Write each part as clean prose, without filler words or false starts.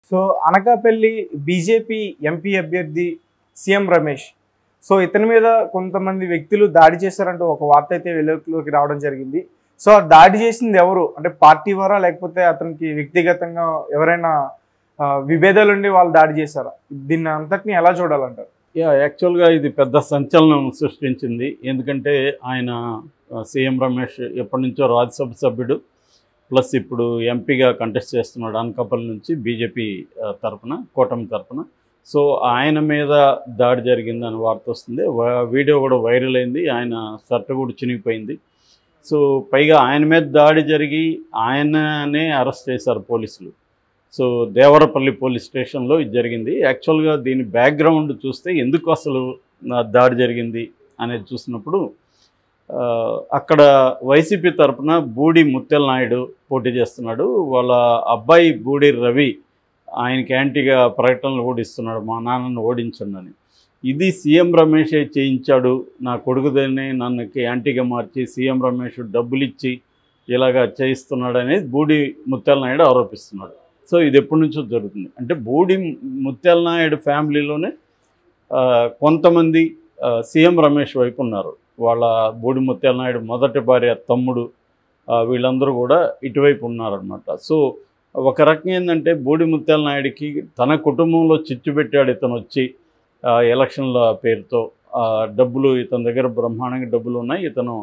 So Anakapalli BJP MP అభ్యర్థి CM Ramesh. So ఇతని మీద కొంతమంది వ్యక్తులు దాడి చేశారంటూ ఒక వార్త అయితే వెలుగులోకి రావడం జరిగింది. సో ఆ దాడి చేసింది ఎవరు అంటే పార్టీ వారా లేకపోతే అతనికి వ్యక్తిగతంగా ఎవరైనా విభేదాలు ఉండి వాళ్ళు దాడి చేశారా? దీన్ని అంతటిని ఎలా చూడాలంటారు? యాక్చువల్గా ఇది పెద్ద సంచలనం సృష్టించింది. ఎందుకంటే ఆయన సీఎం రమేష్ ఎప్పటి నుంచో రాజ్యసభ సభ్యుడు, ప్లస్ ఇప్పుడు ఎంపీగా కంటెస్ట్ చేస్తున్నాడు అనకాపల్లి నుంచి బీజేపీ తరఫున, కూటమి తరఫున. సో ఆయన మీద దాడి జరిగిందని వార్త వస్తుంది. వీడియో కూడా వైరల్ అయింది. ఆయన షర్ట్ కూడా చినిగిపోయింది. సో పైగా ఆయన మీద దాడి జరిగి ఆయననే అరెస్ట్ చేశారు పోలీసులు. సో దేవరపల్లి పోలీస్ స్టేషన్లో ఇది జరిగింది. యాక్చువల్గా దీని బ్యాక్గ్రౌండ్ చూస్తే ఎందుకు అసలు దాడి జరిగింది అనేది చూసినప్పుడు అక్కడ వైసీపీ తరఫున బూడి ముత్యాల నాయుడు పోటీ చేస్తున్నాడు. వాళ్ళ అబ్బాయి బూడి రవి ఆయనకి యాంటీగా ప్రకటనలు కూడా ఇస్తున్నాడు, మా నాన్నను ఓడించండి. ఇది సీఎం రమేషే చేయించాడు, నా కొడుకుదని నన్ను యాంటీగా మార్చి సీఎం రమేష్ డబ్బులు ఇచ్చి ఇలాగా చేయిస్తున్నాడు అనేది బూడి ముత్యాల నాయుడు ఆరోపిస్తున్నాడు. సో ఇది ఎప్పటి నుంచో జరుగుతుంది. అంటే బూడి ముత్యాల నాయుడు ఫ్యామిలీలోనే కొంతమంది సీఎం రమేష్ వైపు ఉన్నారు. వాళ్ళ బూడి ముత్యాల నాయుడు మొదటి భార్య, తమ్ముడు, వీళ్ళందరూ కూడా ఇటువైపు ఉన్నారనమాట. సో ఒక రకం ఏంటంటే బూడి ముత్యాల నాయుడికి తన కుటుంబంలో చిచ్చు పెట్టాడు ఇతను వచ్చి ఎలక్షన్ల పేరుతో. డబ్బులు ఇతని దగ్గర బ్రహ్మాండంగా డబ్బులు ఉన్నాయి. ఇతను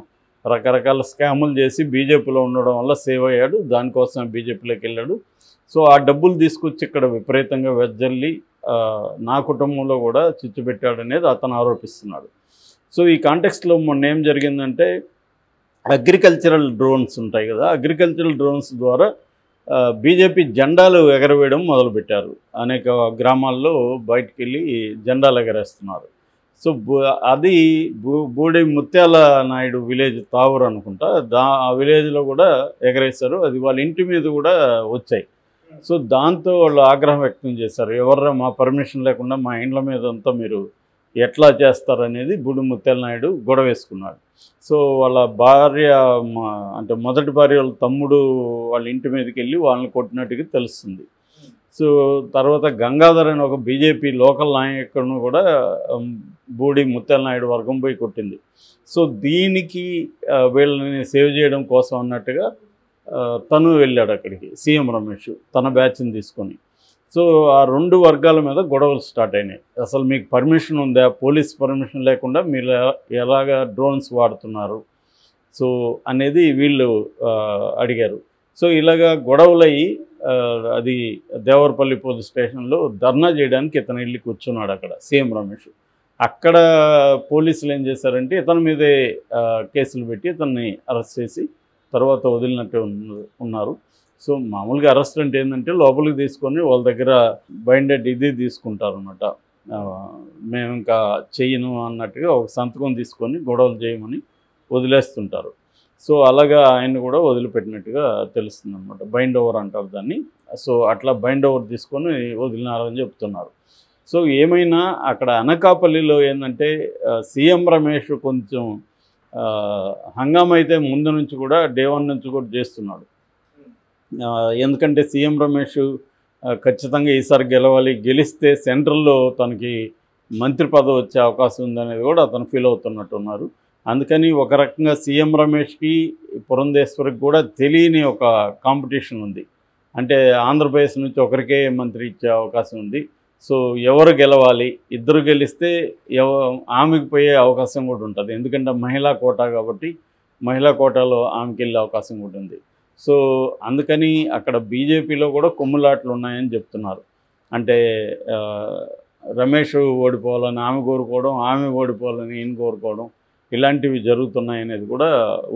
రకరకాల స్కాములు చేసి బీజేపీలో ఉండడం వల్ల సేవ్ అయ్యాడు, దానికోసం బీజేపీలోకి వెళ్ళాడు. సో ఆ డబ్బులు తీసుకొచ్చి ఇక్కడ విపరీతంగా వెజ్జల్లి నా కుటుంబంలో కూడా చిచ్చు పెట్టాడు అనేది అతను ఆరోపిస్తున్నాడు. సో ఈ కాంటెక్స్ట్లో మొన్న ఏం జరిగిందంటే అగ్రికల్చరల్ డ్రోన్స్ ఉంటాయి కదా, అగ్రికల్చరల్ డ్రోన్స్ ద్వారా బీజేపీ జెండాలు ఎగరవేయడం మొదలుపెట్టారు. అనేక గ్రామాల్లో బయటికి వెళ్ళి జెండాలు ఎగరేస్తున్నారు. సో అది బూడి ముత్యాల నాయుడు విలేజ్ తావూరు అనుకుంటా, ఆ విలేజ్లో కూడా ఎగరేశారు. అది వాళ్ళ ఇంటి మీద కూడా వచ్చాయి. సో దాంతో వాళ్ళు ఆగ్రహం వ్యక్తం చేశారు. ఎవర్రా మా పర్మిషన్ లేకుండా మా ఇండ్ల మీద అంతా మీరు ఎట్లా చేస్తారనేది బూడి ముత్యాల నాయుడు గొడవ వేసుకున్నాడు. సో వాళ్ళ భార్య, అంటే మొదటి భార్య వాళ్ళ తమ్ముడు వాళ్ళ ఇంటి మీదకి వెళ్ళి వాళ్ళని కొట్టినట్టుగా తెలుస్తుంది. సో తర్వాత గంగాధర్ అని ఒక బీజేపీ లోకల్ నాయకుడిని కూడా బూడి ముత్యాల నాయుడు వర్గం పోయి కొట్టింది. సో దీనికి వీళ్ళని సేవ్ చేయడం కోసం అన్నట్టుగా తను వెళ్ళాడు అక్కడికి, సీఎం రమేష్ తన బ్యాచ్ని తీసుకొని. సో ఆ రెండు వర్గాల మీద గొడవలు స్టార్ట్ అయినాయి. అసలు మీకు పర్మిషన్ ఉందా, పోలీస్ పర్మిషన్ లేకుండా మీరు ఎలాగా డ్రోన్స్ వాడుతున్నారు సో అనేది వీళ్ళు అడిగారు. సో ఇలాగా గొడవలయ్యి అది దేవరపల్లి పోలీస్ స్టేషన్లో ధర్నా చేయడానికి ఇతను వెళ్ళి కూర్చున్నాడు అక్కడ సీఎం రమేష్. అక్కడ పోలీసులు ఏం చేశారంటే ఇతని మీదే కేసులు పెట్టి ఇతన్ని అరెస్ట్ చేసి తర్వాత వదిలినట్టు ఉన్నారు. సో మామూలుగా అరెస్ట్ అంటే ఏంటంటే లోపలికి తీసుకొని వాళ్ళ దగ్గర బైండెడ్ ఇది తీసుకుంటారు అనమాట. మేము ఇంకా చెయ్యను అన్నట్టుగా ఒక సంతకం తీసుకొని గొడవలు చేయమని వదిలేస్తుంటారు. సో అలాగా ఆయన కూడా వదిలిపెట్టినట్టుగా తెలుస్తుంది అనమాట. బైండ్ ఓవర్ అంటారు దాన్ని. సో అట్లా బైండ్ ఓవర్ తీసుకొని వదిలినారని చెప్తున్నారు. సో ఏమైనా అక్కడ అనకాపల్లిలో ఏంటంటే సీఎం రమేష్ కొంచెం హంగామా అయితే ముందు నుంచి కూడా డే 1 నుంచి కూడా చేస్తున్నాడు. ఎందుకంటే సీఎం రమేష్ ఖచ్చితంగా ఈసారి గెలవాలి, గెలిస్తే సెంట్రల్లో తనకి మంత్రి పదవి వచ్చే అవకాశం ఉందనేది కూడా అతను ఫీల్ అవుతున్నట్టున్నారు. అందుకని ఒక రకంగా సీఎం రమేష్కి పురంధేశ్వరికి కూడా తెలియని ఒక కాంపిటీషన్ ఉంది. అంటే ఆంధ్రప్రదేశ్ నుంచి ఒకరికే మంత్రి ఇచ్చే అవకాశం ఉంది. సో ఎవరు గెలవాలి, ఇద్దరు గెలిస్తే ఆమెకు పోయే అవకాశం కూడా ఉంటుంది. ఎందుకంటే మహిళా కోటా కాబట్టి మహిళా కోటాలో ఆమెకి వెళ్ళే అవకాశం కూడా ఉంది. సో అందుకని అక్కడ బీజేపీలో కూడా కొమ్ములాట్లు ఉన్నాయని చెప్తున్నారు. అంటే రమేష్ ఓడిపోవాలని ఆమె కోరుకోవడం, ఆమె ఓడిపోవాలని ఈయన కోరుకోవడం, ఇలాంటివి జరుగుతున్నాయనేది కూడా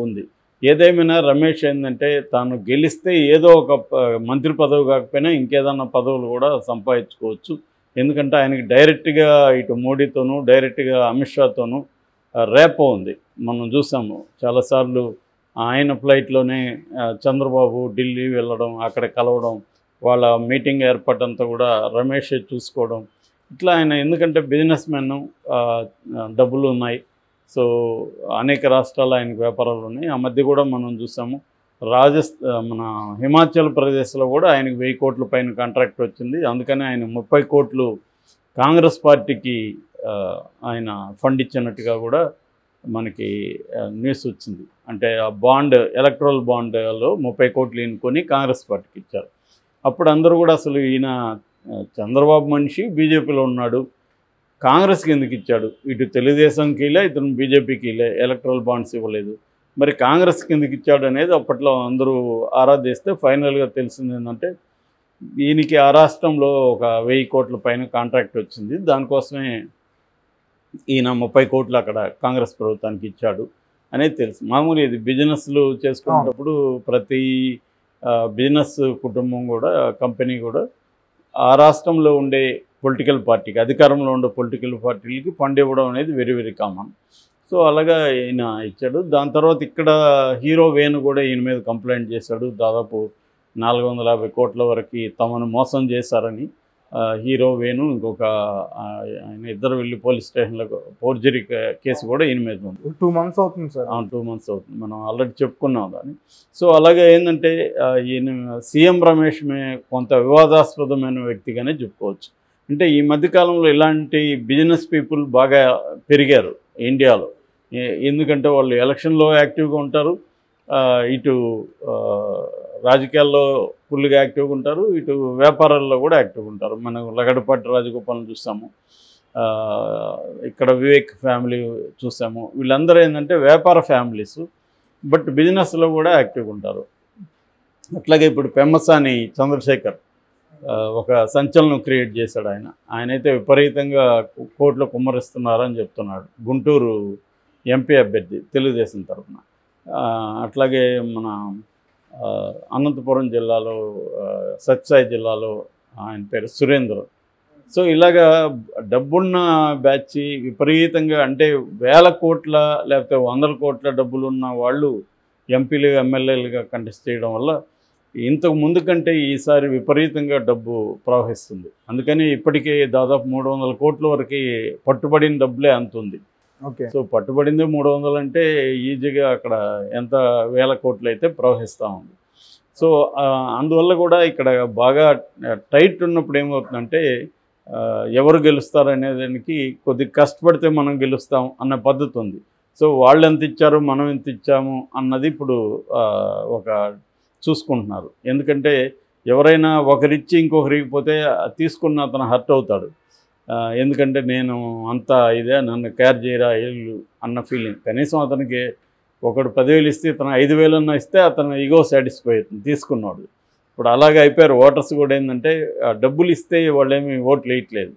ఉంది. ఏదేమైనా రమేష్ ఏంటంటే తాను గెలిస్తే ఏదో ఒక మంత్రి పదవి కాకపోయినా ఇంకేదన్నా పదవులు కూడా సంపాదించుకోవచ్చు. ఎందుకంటే ఆయనకి డైరెక్ట్గా ఇటు మోడీతోనూ డైరెక్ట్గా అమిత్ షాతోనూ రేపో ఉంది. మనం చూసాము చాలాసార్లు ఆయన ఫ్లైట్లోనే చంద్రబాబు ఢిల్లీ వెళ్ళడం, అక్కడ కలవడం, వాళ్ళ మీటింగ్ ఏర్పాటంతా కూడా రమేషే చూసుకోవడం. ఇట్లా ఆయన ఎందుకంటే బిజినెస్ మ్యాన్, డబ్బులు ఉన్నాయి. సో అనేక రాష్ట్రాల్లో ఆయనకు వ్యాపారాలు ఉన్నాయి. ఆ మధ్య కూడా మనం చూసాము మన హిమాచల్ ప్రదేశ్లో కూడా ఆయనకు 1000 కోట్ల పైన కాంట్రాక్ట్ వచ్చింది. అందుకని ఆయన 30 కోట్లు కాంగ్రెస్ పార్టీకి ఆయన ఫండ్ ఇచ్చినట్టుగా కూడా మనకి న్యూస్ వచ్చింది. అంటే ఆ బాండ్, ఎలక్ట్రల్ బాండ్లో 30 కోట్లు ఈయనుకొని కాంగ్రెస్ పార్టీకి ఇచ్చారు. అప్పుడు అందరూ కూడా అసలు ఈయన చంద్రబాబు మనిషి బీజేపీలో ఉన్నాడు, కాంగ్రెస్కి ఎందుకు ఇచ్చాడు, ఇటు తెలుగుదేశంకి ఇలా ఇతను బీజేపీకి ఇలా ఎలక్ట్రల్ బాండ్స్ ఇవ్వలేదు, మరి కాంగ్రెస్కి ఎందుకు ఇచ్చాడు అనేది అప్పట్లో అందరూ ఆరాధిస్తే ఫైనల్గా తెలిసింది ఏంటంటే ఈయనకి ఆ రాష్ట్రంలో ఒక 1000 కోట్ల పైన కాంట్రాక్ట్ వచ్చింది. దానికోసమే ఈయన 30 కోట్లు అక్కడ కాంగ్రెస్ ప్రభుత్వానికి ఇచ్చాడు అనేది తెలుసు. మామూలు ఇది బిజినెస్లు చేసుకునేటప్పుడు ప్రతి బిజినెస్ కుటుంబం కూడా, కంపెనీ కూడా ఆ రాష్ట్రంలో ఉండే పొలిటికల్ పార్టీకి, అధికారంలో ఉండే పొలిటికల్ పార్టీలకి ఫండ్ ఇవ్వడం అనేది వెరీ వెరీ కామన్. సో అలాగా ఈయన ఇచ్చాడు. దాని తర్వాత ఇక్కడ హీరో వేణు కూడా ఈయన మీద కంప్లైంట్ చేశాడు. దాదాపు 450 కోట్ల వరకు తమను మోసం చేశారని హీరో వేణు ఇంకొక ఆయన ఇద్దరు వెళ్ళి పోలీస్ స్టేషన్లో ఫోర్జరీ కేసు కూడా ఈయన మీద ఉంది. 2 months అవుతుంది సార్. 2 months అవుతుంది, మనం ఆల్రెడీ చెప్పుకున్నాం దాన్ని. సో అలాగే ఏంటంటే ఈయన సీఎం రమేష్ కొంత వివాదాస్పదమైన వ్యక్తిగానే చెప్పుకోవచ్చు. అంటే ఈ మధ్యకాలంలో ఇలాంటి బిజినెస్ పీపుల్ బాగా పెరిగారు ఇండియాలో. ఎందుకంటే వాళ్ళు ఎలక్షన్లో యాక్టివ్గా ఉంటారు, ఇటు రాజకీయాల్లో ఫుల్గా యాక్టివ్గా ఉంటారు, ఇటు వ్యాపారాల్లో కూడా యాక్టివ్గా ఉంటారు. మనం లగడపాటి రాజగోపాల్ని చూసాము, ఇక్కడ వివేక్ ఫ్యామిలీ చూసాము. వీళ్ళందరూ ఏంటంటే వ్యాపార ఫ్యామిలీస్, బట్ బిజినెస్లో కూడా యాక్టివ్గా ఉంటారు. అట్లాగే ఇప్పుడు పెమ్మసాని చంద్రశేఖర్ ఒక సంచలనం క్రియేట్ చేశాడు. ఆయనైతే విపరీతంగా కోట్లు కుమ్మరిస్తున్నారని చెప్తున్నాడు. గుంటూరు ఎంపీ అభ్యర్థి తెలుగుదేశం తరఫున. అట్లాగే మన అనంతపురం జిల్లాలో, సత్సాయి జిల్లాలో ఆయన పేరు సురేంద్ర. సో ఇలాగా డబ్బున్న బ్యాచ్ విపరీతంగా, అంటే 1000 కోట్ల లేకపోతే 100 కోట్ల డబ్బులున్న వాళ్ళు ఎంపీలు ఎమ్మెల్యేలుగా కంటెస్ట్ చేయడం వల్ల ఇంతకు ముందు కంటే ఈసారి విపరీతంగా డబ్బు ప్రవహిస్తుంది. అందుకని ఇప్పటికే దాదాపు 300 కోట్ల వరకు పట్టుబడిన డబ్బులే అంతుంది. సో పట్టుబడిందే 300 అంటే ఈజీగా అక్కడ ఎంత 1000 కోట్లు అయితే ప్రవహిస్తూ ఉంది. సో అందువల్ల కూడా ఇక్కడ బాగా టైట్ ఉన్నప్పుడు ఏమవుతుందంటే ఎవరు గెలుస్తారు అనే దానికి కొద్దిగా కష్టపడితే మనం గెలుస్తాం అన్న పద్ధతి ఉంది. సో వాళ్ళు ఎంత ఇచ్చారు, మనం ఎంత ఇచ్చాము అన్నది ఇప్పుడు ఒక చూసుకుంటున్నారు. ఎందుకంటే ఎవరైనా ఒకరిచ్చి ఇంకొకరికి పోతే తీసుకున్న అతను హర్ట్ అవుతాడు. ఎందుకంటే నేను అంతా ఇదే, నన్ను కేర్ చేయరా వీళ్ళు అన్న ఫీలింగ్. కనీసం అతనికి ఒకడు 10,000 ఇస్తే ఇతను 5,000 అన్న ఇస్తే అతను ఈగో సాటిస్ఫై అవుతుంది తీసుకున్నాడు. ఇప్పుడు అలాగే అయిపోయారు ఓటర్స్ కూడా. ఏంటంటే డబ్బులు ఇస్తే వాళ్ళేమి ఓట్లు వేయట్లేదు.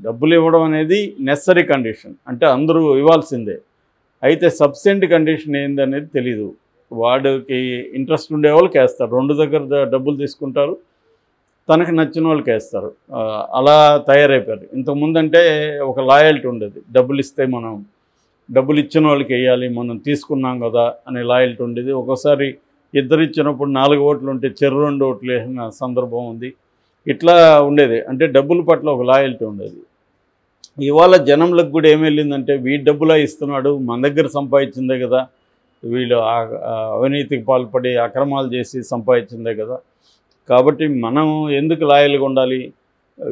డబ్బులు ఇవ్వడం అనేది నెసరీ కండిషన్, అంటే అందరూ ఇవ్వాల్సిందే. అయితే సబ్సెంట్ కండిషన్ ఏందనేది తెలీదు. వాడికి ఇంట్రెస్ట్ ఉండే వాళ్ళకి వేస్తారు, 2 దగ్గర డబ్బులు తీసుకుంటారు, తనకు నచ్చిన వాళ్ళకి వేస్తారు. అలా తయారైపోయారు. ఇంతకుముందు అంటే ఒక లాయల్టీ ఉండేది, డబ్బులు ఇస్తే మనం డబ్బులు ఇచ్చిన వాళ్ళకి వేయాలి, మనం తీసుకున్నాం కదా అనే లాయల్టీ ఉండేది. ఒక్కోసారి ఇద్దరు ఇచ్చినప్పుడు 4 ఓట్లు ఉంటే చెర్రు 2 ఓట్లు వేసిన సందర్భం ఉంది. ఇట్లా ఉండేది, అంటే డబ్బుల పట్ల ఒక లాయల్టీ ఉండేది. ఇవాళ జనంలకు కూడా ఏమి వెళ్ళిందంటే వీడి డబ్బులా ఇస్తున్నాడు, మన దగ్గర సంపాదించిందే కదా, వీళ్ళు అవినీతికి పాల్పడి అక్రమాలు చేసి సంపాదించిందే కదా, కాబట్టి మనం ఎందుకు లాయల్గా ఉండాలి,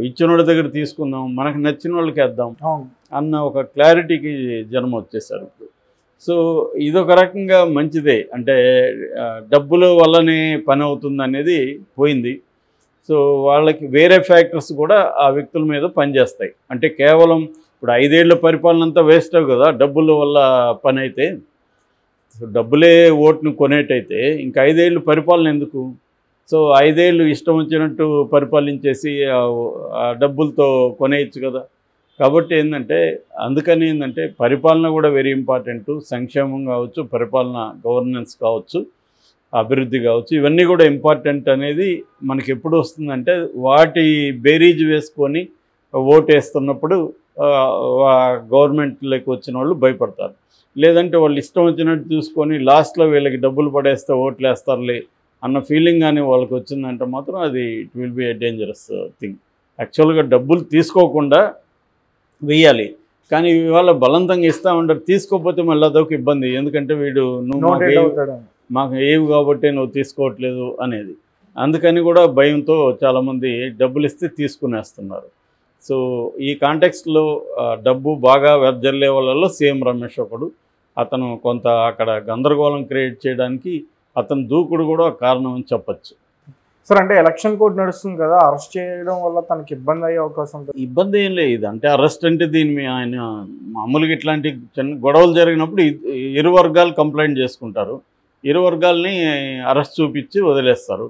ఇచ్చిన వాళ్ళ దగ్గర తీసుకుందాం, మనకు నచ్చిన వాళ్ళకి వేద్దాం అన్న ఒక క్లారిటీకి జనం వచ్చేసారు ఇప్పుడు. సో ఇదొక రకంగా మంచిదే, అంటే డబ్బుల వల్లనే పని అవుతుంది అనేది పోయింది. సో వాళ్ళకి వేరే ఫ్యాక్టర్స్ కూడా ఆ వ్యక్తుల మీద పనిచేస్తాయి. అంటే కేవలం ఇప్పుడు 5 ఏళ్ల పరిపాలన అంతా వేస్ట్ కదా డబ్బుల వల్ల పని అయితే. సో డబ్బులే ఓటును కొనేటైతే ఇంకా 5 ఏళ్ళు పరిపాలన ఎందుకు? సో 5 ఏళ్ళు ఇష్టం వచ్చినట్టు పరిపాలించేసి డబ్బులతో కొనేయచ్చు కదా. కాబట్టి ఏంటంటే అందుకని ఏంటంటే పరిపాలన కూడా వెరీ ఇంపార్టెంట్. సంక్షేమం కావచ్చు, పరిపాలన గవర్నెన్స్ కావచ్చు, అభివృద్ధి కావచ్చు, ఇవన్నీ కూడా ఇంపార్టెంట్ అనేది మనకి ఎప్పుడు వస్తుందంటే వాటి బేరీజ్ వేసుకొని ఓటు వేస్తున్నప్పుడు గవర్నమెంట్లోకి వచ్చిన వాళ్ళు భయపడతారు. లేదంటే వాళ్ళు ఇష్టం వచ్చినట్టు చూసుకొని లాస్ట్లో వీళ్ళకి డబ్బులు పడేస్తే ఓట్లు వేస్తారులే అన్న ఫీలింగ్ కానీ వాళ్ళకి వచ్చిందంటే మాత్రం అది it will be a dangerous thing. యాక్చువల్గా డబ్బులు తీసుకోకుండా వెయ్యాలి, కానీ ఇవాళ బలవంతంగా ఇస్తా ఉంటారు. తీసుకోకపోతే మళ్ళీ అదొక ఇబ్బంది. ఎందుకంటే వీడు మాకు ఏవి కాబట్టి నువ్వు తీసుకోవట్లేదు అనేది. అందుకని కూడా భయంతో చాలామంది డబ్బులు ఇస్తే తీసుకునేస్తున్నారు. సో ఈ కాంటెక్స్ట్లో డబ్బు బాగా వెదజల్లే వాళ్ళలో సీఎం రమేష్ ఒకడు. అతను కొంత అక్కడ గందరగోళం క్రియేట్ చేయడానికి అతను దూకుడు కూడా ఒక కారణం అని చెప్పచ్చు. సార్ అంటే ఎలక్షన్ కోడ్ నడుస్తుంది కదా, అరెస్ట్ చేయడం వల్ల తనకి ఇబ్బంది అయ్యే అవకాశం ఉంటుంది. ఇబ్బంది ఏం లేదు. అంటే అరెస్ట్ అంటే దీని మీద ఆయన మామూలుగా ఇట్లాంటి చిన్న గొడవలు జరిగినప్పుడు ఇరు వర్గాలు కంప్లైంట్ చేసుకుంటారు, ఇరు వర్గాల్ని అరెస్ట్ చూపించి వదిలేస్తారు.